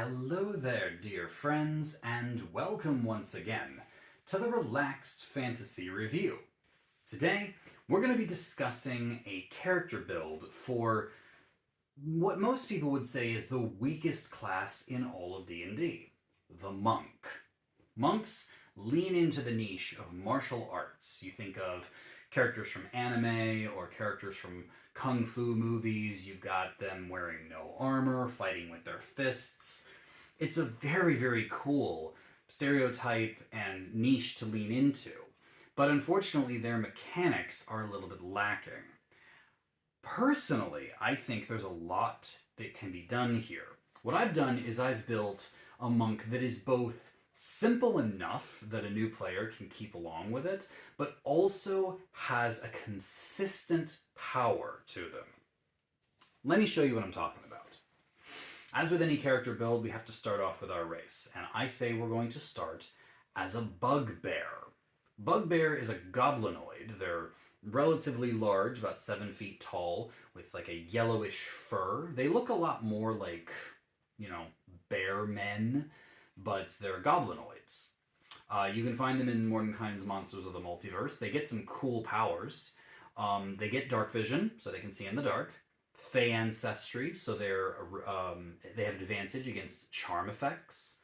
Hello there, dear friends, and welcome once again to the Relaxed Fantasy Review. Today, we're going to be discussing a character build for what most people would say is the weakest class in all of D&D, the Monk. Monks lean into the niche of martial arts. You think of characters from anime or characters from kung fu movies. You've got them wearing no armor, fighting with their fists. It's a very, very cool stereotype and niche to lean into. But unfortunately, their mechanics are a little bit lacking. Personally, I think there's a lot that can be done here. What I've done is I've built a monk that is both simple enough that a new player can keep along with it, but also has a consistent power to them. Let me show you what I'm talking about. As with any character build, we have to start off with our race, and I say we're going to start as a bugbear. Bugbear is a goblinoid. They're relatively large, about 7 feet tall, with like a yellowish fur. They look a lot more like, bear men, but they're goblinoids. You can find them in Modern Kinds Monsters of the Multiverse. They get some cool powers. They get dark vision, so they can see in the dark. Fey ancestry, so they have advantage against charm effects.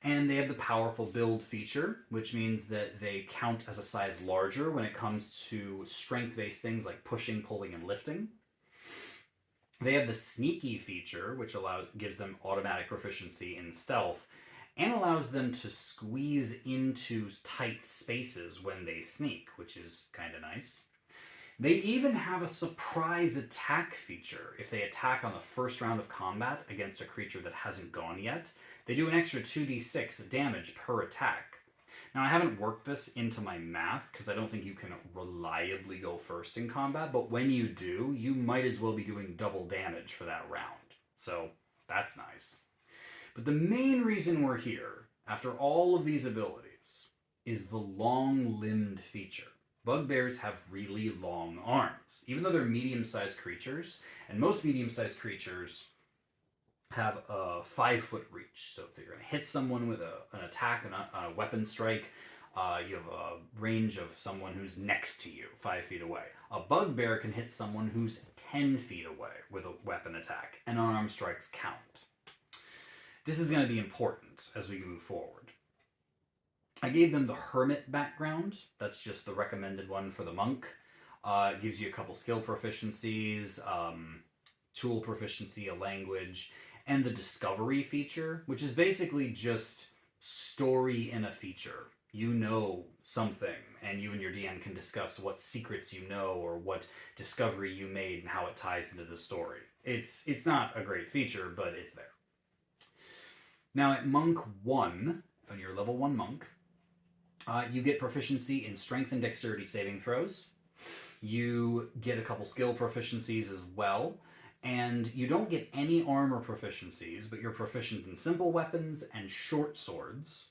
And they have the powerful build feature, which means that they count as a size larger when it comes to strength-based things like pushing, pulling, and lifting. They have the sneaky feature, which gives them automatic proficiency in stealth, and allows them to squeeze into tight spaces when they sneak, which is kind of nice. They even have a surprise attack feature. If they attack on the first round of combat against a creature that hasn't gone yet, they do an extra 2d6 damage per attack. Now, I haven't worked this into my math because I don't think you can reliably go first in combat, but when you do, you might as well be doing double damage for that round. So that's nice. But the main reason we're here, after all of these abilities, is the long-limbed feature. Bugbears have really long arms, even though they're medium-sized creatures, and most medium-sized creatures have a 5-foot reach. So if you're going to hit someone with an attack and a weapon strike, you have a range of someone who's next to you, 5 feet away. A bugbear can hit someone who's 10 feet away with a weapon attack, and unarmed strikes count. This is going to be important as we move forward. I gave them the hermit background. That's just the recommended one for the monk. It gives you a couple skill proficiencies, tool proficiency, a language, and the discovery feature, which is basically just story in a feature. You know something, and you and your DM can discuss what secrets you know or what discovery you made and how it ties into the story. It's not a great feature, but it's there. Now at Monk 1, when you're level 1 monk, you get proficiency in strength and dexterity saving throws. You get a couple skill proficiencies as well. And you don't get any armor proficiencies, but you're proficient in simple weapons and short swords.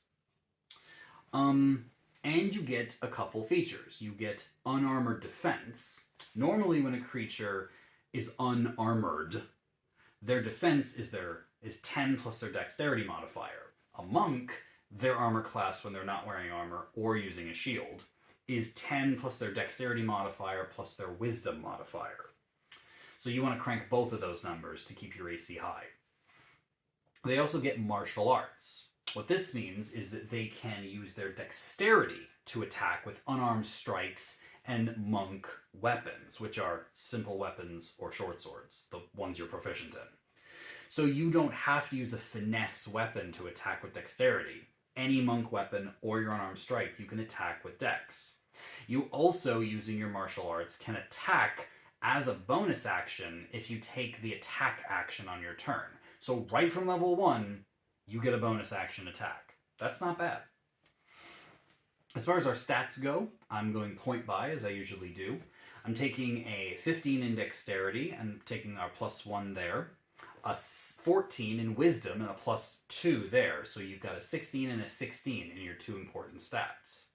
And you get a couple features. You get unarmored defense. Normally when a creature is unarmored, their defense is 10 plus their dexterity modifier. A monk, their armor class when they're not wearing armor or using a shield, is 10 plus their dexterity modifier plus their wisdom modifier. So you want to crank both of those numbers to keep your AC high. They also get martial arts. What this means is that they can use their dexterity to attack with unarmed strikes and monk weapons, which are simple weapons or short swords, the ones you're proficient in. So you don't have to use a finesse weapon to attack with dexterity. Any monk weapon or your unarmed strike, you can attack with dex. You also, using your martial arts, can attack as a bonus action if you take the attack action on your turn. So right from level 1, you get a bonus action attack. That's not bad. As far as our stats go, I'm going point by, as I usually do. I'm taking a 15 in dexterity and taking our +1 there. A 14 in wisdom and a +2 there. So you've got a 16 and a 16 in your 2 important stats.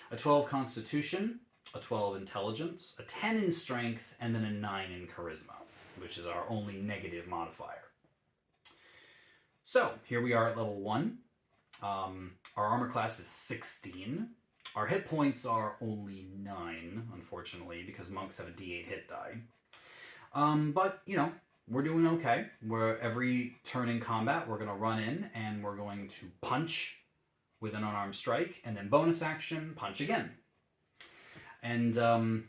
A 12 constitution, a 12 intelligence, a 10 in strength, and then a 9 in charisma, which is our only negative modifier. So here we are at level 1. Our armor class is 16. Our hit points are only 9, unfortunately, because monks have a d8 hit die. But, you know, we're doing okay. Every turn in combat, we're going to run in and we're going to punch with an unarmed strike, and then bonus action, punch again. And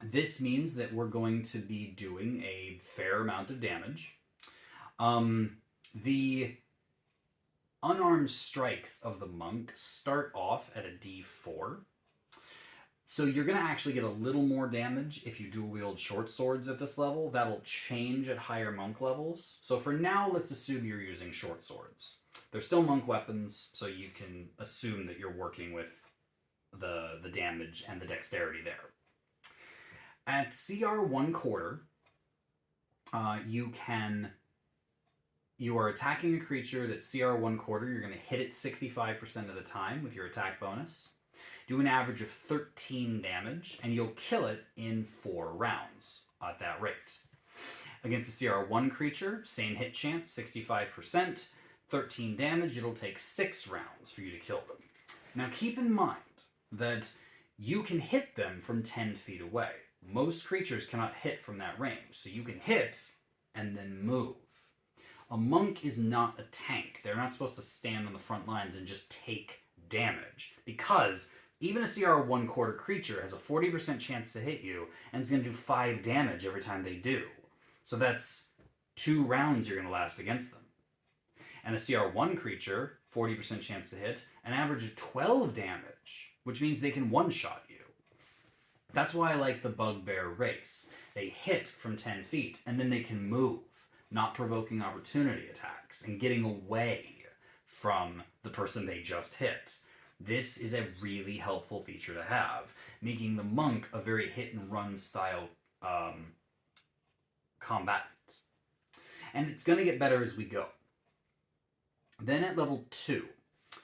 this means that we're going to be doing a fair amount of damage. The unarmed strikes of the monk start off at a d4. So you're going to actually get a little more damage if you dual wield short swords at this level. That'll change at higher monk levels. So for now, let's assume you're using short swords. They're still monk weapons, so you can assume that you're working with the damage and the dexterity there. At CR 1/4, you are attacking a creature that's CR 1/4. You're going to hit it 65% of the time with your attack bonus. Do an average of 13 damage, and you'll kill it in 4 rounds at that rate. Against a CR 1 creature, same hit chance, 65%, 13 damage. It'll take 6 rounds for you to kill them. Now keep in mind that you can hit them from 10 feet away. Most creatures cannot hit from that range, so you can hit and then move. A monk is not a tank. They're not supposed to stand on the front lines and just take damage, because even a CR 1/4 creature has a 40% chance to hit you, and it's going to do 5 damage every time they do. So that's 2 rounds you're going to last against them. And a CR 1 creature, 40% chance to hit, an average of 12 damage, which means they can one-shot you. That's why I like the bugbear race. They hit from 10 feet, and then they can move, not provoking opportunity attacks and getting away from the person they just hit. This is a really helpful feature to have, making the monk a very hit-and-run style combatant. And it's going to get better as we go. Then at level 2,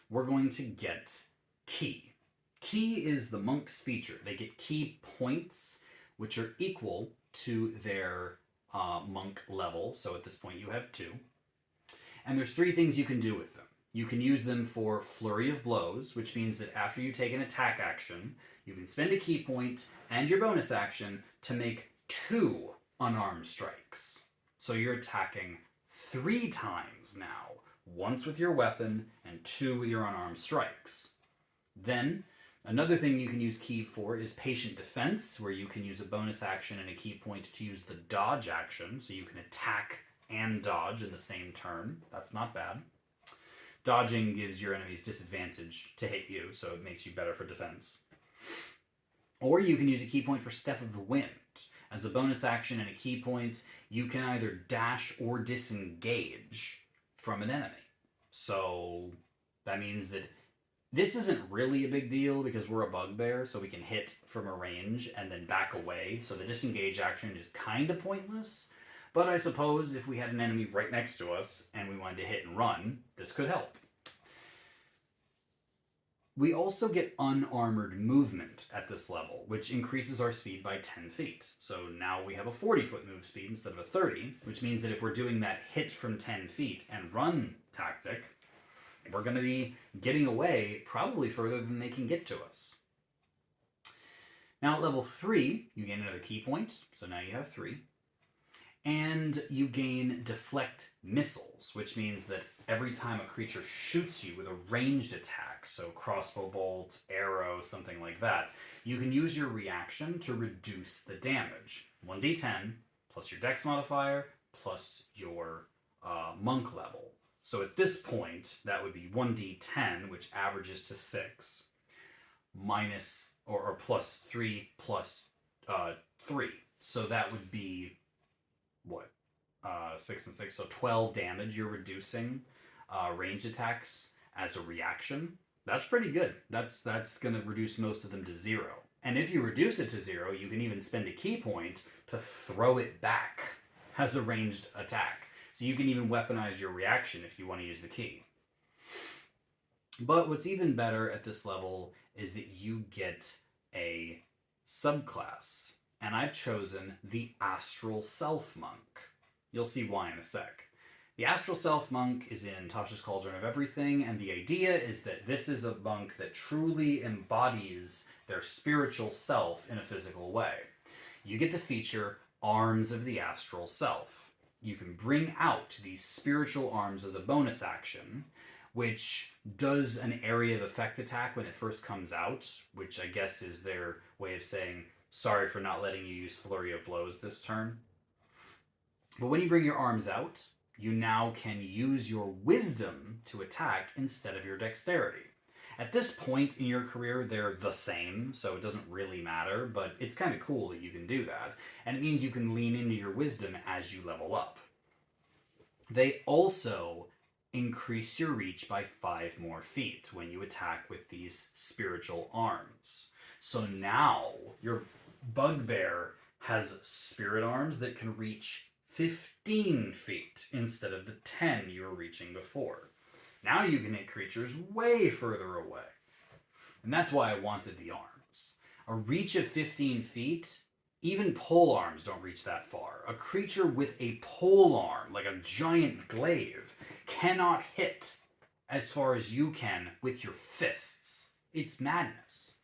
we're going to get Ki. Ki is the monk's feature. They get Ki points, which are equal to their monk level. So at this point you have 2. And there's 3 things you can do with them. You can use them for Flurry of Blows, which means that after you take an attack action, you can spend a Ki point and your bonus action to make 2 unarmed strikes. So you're attacking 3 times now. Once with your weapon and 2 with your unarmed strikes. Then, another thing you can use Ki for is Patient Defense, where you can use a bonus action and a Ki point to use the dodge action, so you can attack and dodge in the same turn. That's not bad. Dodging gives your enemies disadvantage to hit you, so it makes you better for defense. Or you can use a Ki point for Step of the Wind. As a bonus action and a Ki point, you can either dash or disengage from an enemy. So that means that this isn't really a big deal because we're a bugbear, so we can hit from a range and then back away. So the disengage action is kind of pointless. But I suppose if we had an enemy right next to us and we wanted to hit and run, this could help. We also get unarmored movement at this level, which increases our speed by 10 feet. So now we have a 40-foot move speed instead of a 30, which means that if we're doing that hit from 10 feet and run tactic, we're going to be getting away probably further than they can get to us. Now at level 3, you gain another Ki point, so now you have 3. And you gain Deflect Missiles, which means that every time a creature shoots you with a ranged attack, so crossbow bolt, arrow, something like that, you can use your reaction to reduce the damage. 1d10 plus your dex modifier plus your monk level. So at this point, that would be 1d10, which averages to 6, minus or plus 3 plus 3. So that would be what? 6 and 6, so 12 damage you're reducing ranged attacks as a reaction. That's pretty good. That's going to reduce most of them to 0. And if you reduce it to 0, you can even spend a Ki point to throw it back as a ranged attack. So you can even weaponize your reaction if you want to use the Ki. But what's even better at this level is that you get a subclass. And I've chosen the Astral Self Monk. You'll see why in a sec. The Astral Self monk is in Tasha's Cauldron of Everything, and the idea is that this is a monk that truly embodies their spiritual self in a physical way. You get to feature Arms of the Astral Self. You can bring out these spiritual arms as a bonus action, which does an area of effect attack when it first comes out, which I guess is their way of saying, sorry for not letting you use Flurry of Blows this turn. But when you bring your arms out, you now can use your wisdom to attack instead of your dexterity. At this point in your career, they're the same, so it doesn't really matter, but it's kind of cool that you can do that, and it means you can lean into your wisdom as you level up. They also increase your reach by 5 more feet when you attack with these spiritual arms. So now your bugbear has spirit arms that can reach 15 feet instead of the 10 you were reaching before. Now you can hit creatures way further away. And that's why I wanted the arms. A reach of 15 feet, even pole arms don't reach that far. A creature with a pole arm, like a giant glaive, cannot hit as far as you can with your fists. It's madness.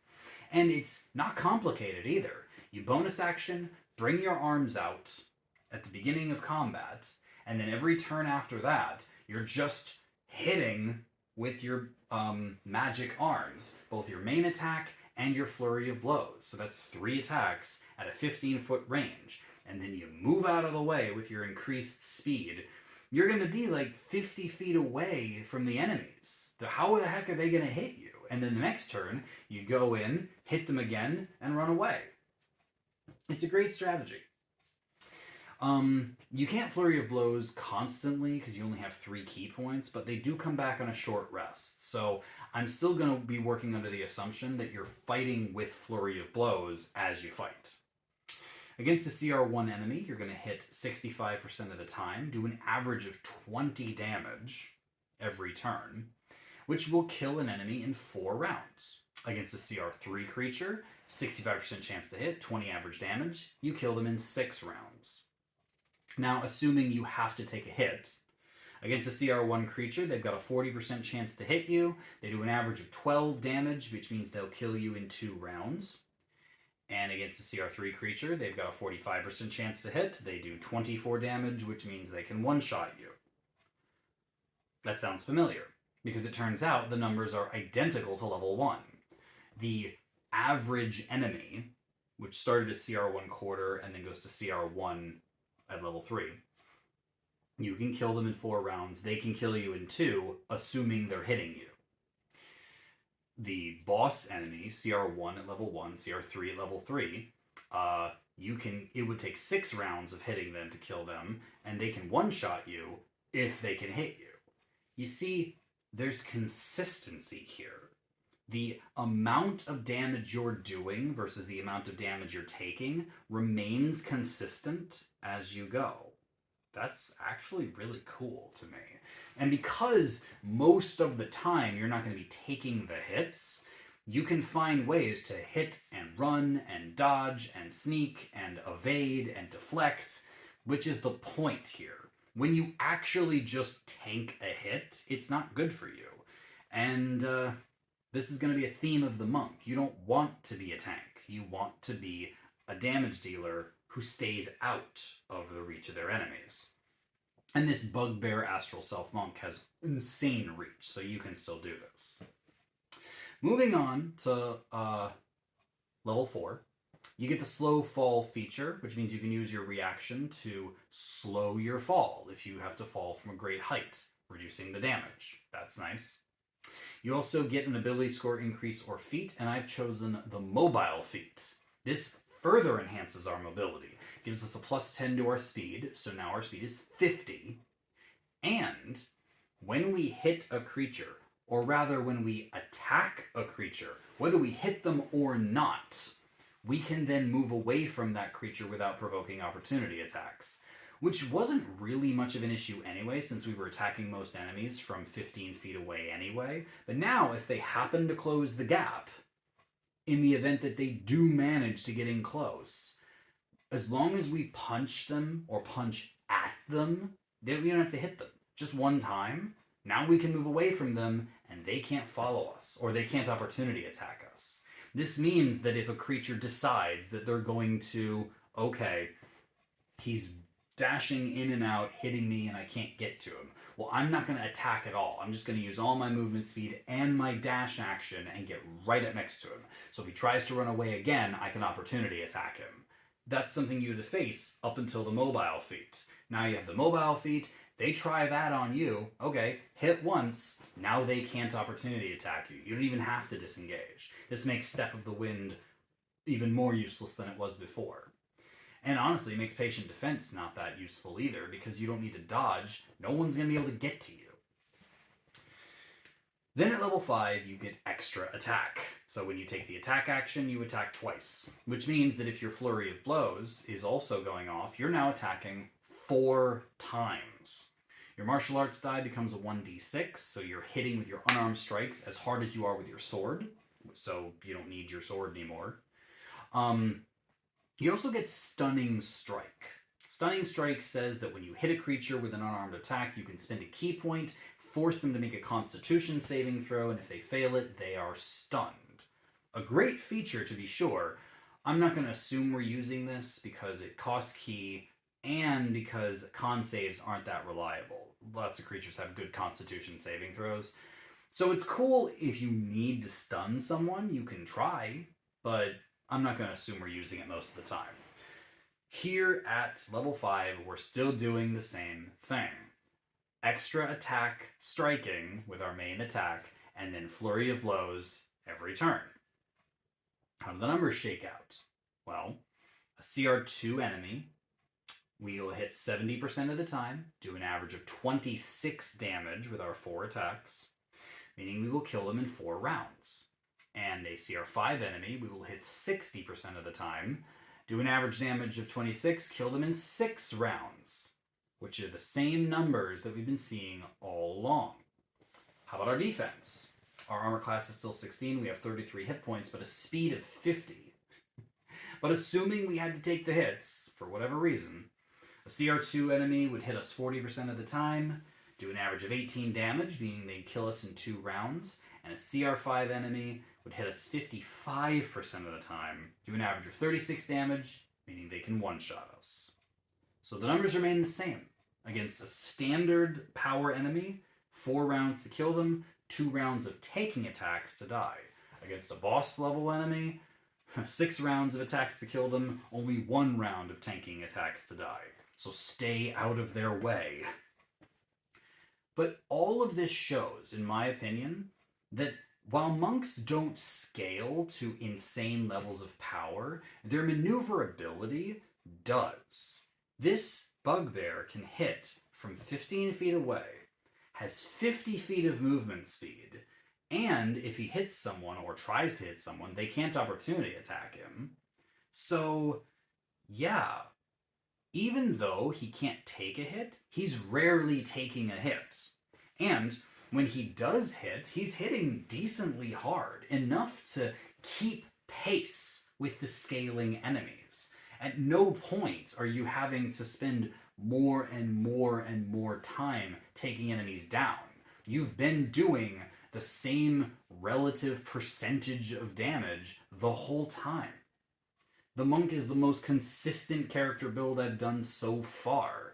And it's not complicated either. You bonus action, bring your arms out at the beginning of combat, and then every turn after that, you're just hitting with your magic arms, both your main attack and your Flurry of Blows. So that's 3 attacks at a 15-foot range. And then you move out of the way with your increased speed. You're going to be like 50 feet away from the enemies. How the heck are they going to hit you? And then the next turn, you go in, hit them again, and run away. It's a great strategy. You can't Flurry of Blows constantly because you only have 3 key points, but they do come back on a short rest. So I'm still going to be working under the assumption that you're fighting with Flurry of Blows as you fight. Against a CR1 enemy, you're going to hit 65% of the time, do an average of 20 damage every turn, which will kill an enemy in 4 rounds. Against a CR3 creature, 65% chance to hit, 20 average damage, you kill them in 6 rounds. Now, assuming you have to take a hit, against a CR1 creature, they've got a 40% chance to hit you. They do an average of 12 damage, which means they'll kill you in 2 rounds. And against a CR3 creature, they've got a 45% chance to hit. They do 24 damage, which means they can one-shot you. That sounds familiar, because it turns out the numbers are identical to level 1. The average enemy, which started as CR1 quarter and then goes to CR1 at level 3, you can kill them in 4 rounds. They can kill you in 2, assuming they're hitting you. The boss enemy, CR1 at level 1, CR3 at level 3, it would take 6 rounds of hitting them to kill them, and they can one-shot you if they can hit you. You see, there's consistency here. The amount of damage you're doing versus the amount of damage you're taking remains consistent as you go. That's actually really cool to me. And because most of the time you're not going to be taking the hits, you can find ways to hit and run and dodge and sneak and evade and deflect, which is the point here. When you actually just tank a hit, it's not good for you. And this is going to be a theme of the monk. You don't want to be a tank. You want to be a damage dealer who stays out of the reach of their enemies. And this Bugbear Astral Self Monk has insane reach, so you can still do this. Moving on to level 4, you get the slow fall feature, which means you can use your reaction to slow your fall if you have to fall from a great height, reducing the damage. That's nice. You also get an ability score increase or feat, and I've chosen the mobile feat. This further enhances our mobility. Gives us a plus 10 to our speed, so now our speed is 50. And when we hit a creature, or rather when we attack a creature, whether we hit them or not, we can then move away from that creature without provoking opportunity attacks. Which wasn't really much of an issue anyway, since we were attacking most enemies from 15 feet away anyway. But now, if they happen to close the gap, in the event that they do manage to get in close, as long as we punch them or punch at them, we don't have to hit them. just one time, now we can move away from them and they can't follow us, or they can't opportunity attack us. This means that if a creature decides that they're going to, okay, he's dashing in and out, hitting me, and I can't get to him. Well, I'm not going to attack at all. I'm just going to use all my movement speed and my dash action and get right up next to him. So if he tries to run away again, I can opportunity attack him. That's something you had to face up until the mobile feat. Now you have the mobile feat. They try that on you. Okay, hit once. Now they can't opportunity attack you. You don't even have to disengage. This makes Step of the Wind even more useless than it was before. And honestly, it makes Patient Defense not that useful either, because you don't need to dodge. No one's going to be able to get to you. Then at level 5, you get Extra Attack. So when you take the attack action, you attack twice. Which means that if your Flurry of Blows is also going off, you're now attacking 4 times. Your martial arts die becomes a 1d6, so you're hitting with your unarmed strikes as hard as you are with your sword. So you don't need your sword anymore. You also get Stunning Strike. Stunning Strike says that when you hit a creature with an unarmed attack, you can spend a key point, force them to make a Constitution saving throw, and if they fail it, they are stunned. A great feature, to be sure. I'm not going to assume we're using this because it costs key and because con saves aren't that reliable. Lots of creatures have good Constitution saving throws. So it's cool if you need to stun someone, you can try, but I'm not going to assume we're using it most of the time. Here at level 5, we're still doing the same thing. Extra attack striking with our main attack, and then Flurry of Blows every turn. How do the numbers shake out? Well, a CR2 enemy, we will hit 70% of the time, do an average of 26 damage with our 4 attacks, meaning we will kill them in 4 rounds. And a CR5 enemy, we will hit 60% of the time, do an average damage of 26, kill them in 6 rounds, which are the same numbers that we've been seeing all along. How about our defense? Our armor class is still 16, we have 33 hit points, but a speed of 50. But assuming we had to take the hits, for whatever reason, a CR2 enemy would hit us 40% of the time, do an average of 18 damage, meaning they'd kill us in 2 rounds, and a CR5 enemy would hit us 55% of the time, do an average of 36 damage, meaning they can one-shot us. So the numbers remain the same. Against a standard power enemy, 4 rounds to kill them, 2 rounds of taking attacks to die. Against a boss level enemy, 6 rounds of attacks to kill them, only 1 round of tanking attacks to die. So stay out of their way. But all of this shows, in my opinion, that while monks don't scale to insane levels of power, their maneuverability does. This bugbear can hit from 15 feet away, has 50 feet of movement speed, and if he hits someone or tries to hit someone, they can't opportunity attack him. So, yeah, even though he can't take a hit, he's rarely taking a hit. And when he does hit, he's hitting decently hard, enough to keep pace with the scaling enemies. At no point are you having to spend more and more and more time taking enemies down. You've been doing the same relative percentage of damage the whole time. The monk is the most consistent character build I've done so far.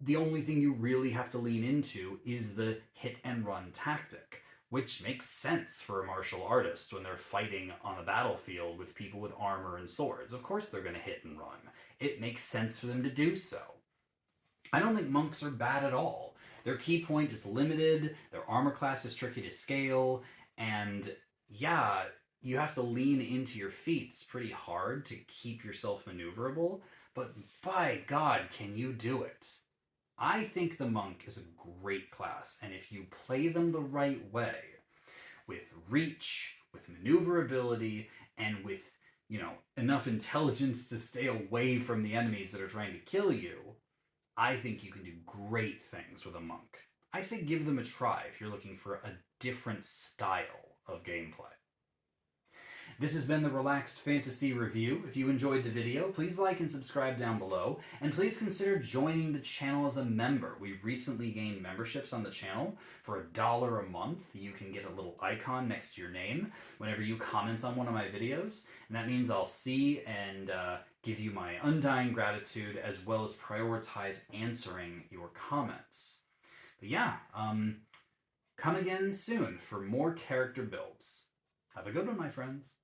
The only thing you really have to lean into is the hit and run tactic, which makes sense for a martial artist when they're fighting on a battlefield with people with armor and swords. Of course they're going to hit and run. It makes sense for them to do so. I don't think monks are bad at all. Their key point is limited, their armor class is tricky to scale, and yeah, you have to lean into your feats pretty hard to keep yourself maneuverable, but by God, can you do it? I think the monk is a great class, and if you play them the right way, with reach, with maneuverability, and with, enough intelligence to stay away from the enemies that are trying to kill you, I think you can do great things with a monk. I say give them a try if you're looking for a different style of gameplay. This has been the Relaxed Fantasy Review. If you enjoyed the video, please like and subscribe down below, and please consider joining the channel as a member. We recently gained memberships on the channel. For $1 a month, you can get a little icon next to your name whenever you comment on one of my videos, and that means I'll see and give you my undying gratitude, as well as prioritize answering your comments. But yeah, come again soon for more character builds. Have a good one, my friends.